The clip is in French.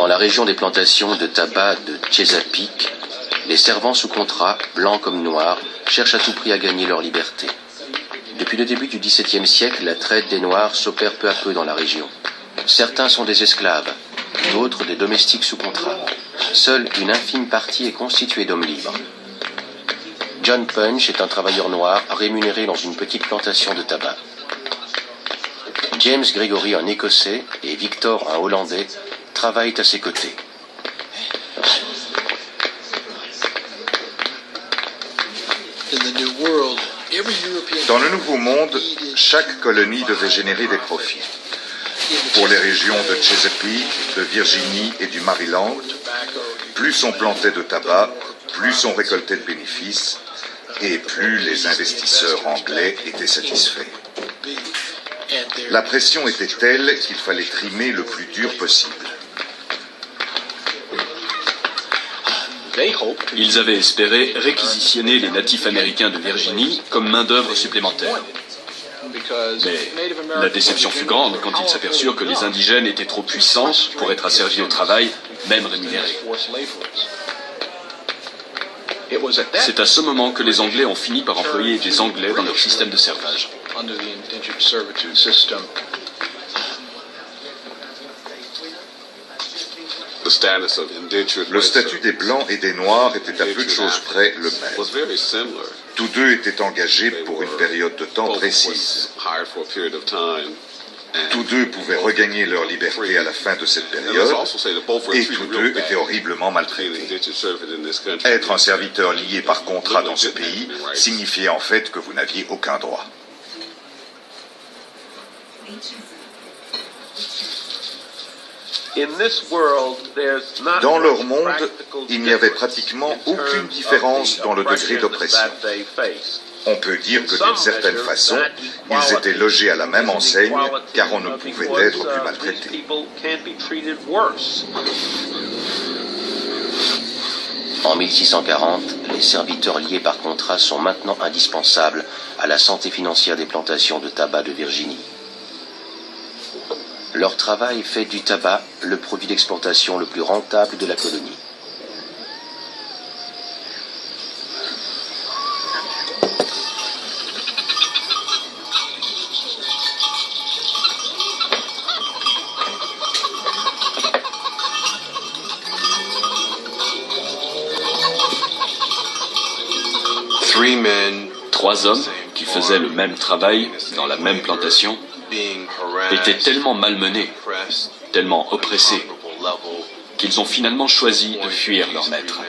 Dans la région des plantations de tabac de Chesapeake, les servants sous contrat, blancs comme noirs, cherchent à tout prix à gagner leur liberté. Depuis le début du XVIIe siècle, la traite des Noirs s'opère peu à peu dans la région. Certains sont des esclaves, d'autres des domestiques sous contrat. Seule une infime partie est constituée d'hommes libres. John Punch est un travailleur noir rémunéré dans une petite plantation de tabac. James Gregory, un Écossais, et Victor, un Hollandais, travaillent à ses côtés. Dans le Nouveau Monde, chaque colonie devait générer des profits. Pour les régions de Chesapeake, de Virginie et du Maryland, plus on plantait de tabac, plus on récoltait de bénéfices, et plus les investisseurs anglais étaient satisfaits. La pression était telle qu'il fallait trimer le plus dur possible. Ils avaient espéré réquisitionner les natifs américains de Virginie comme main-d'œuvre supplémentaire. Mais la déception fut grande quand ils s'aperçurent que les indigènes étaient trop puissants pour être asservis au travail, même rémunérés. C'est à ce moment que les Anglais ont fini par employer des Anglais dans leur système de servage. Le statut des Blancs et des Noirs était à peu de choses près le même. Tous deux étaient engagés pour une période de temps précise. Tous deux pouvaient regagner leur liberté à la fin de cette période, et tous deux étaient horriblement maltraités. Être un serviteur lié par contrat dans ce pays signifiait en fait que vous n'aviez aucun droit. Dans leur monde, il n'y avait pratiquement aucune différence dans le degré d'oppression. On peut dire que d'une certaine façon, ils étaient logés à la même enseigne, car on ne pouvait être plus maltraités. En 1640, les serviteurs liés par contrat sont maintenant indispensables à la santé financière des plantations de tabac de Virginie. Leur travail fait du tabac le produit d'exportation le plus rentable de la colonie. Trois hommes qui faisaient le même travail dans la même plantation étaient tellement malmenés, tellement oppressés, qu'ils ont finalement choisi de fuir leur maître.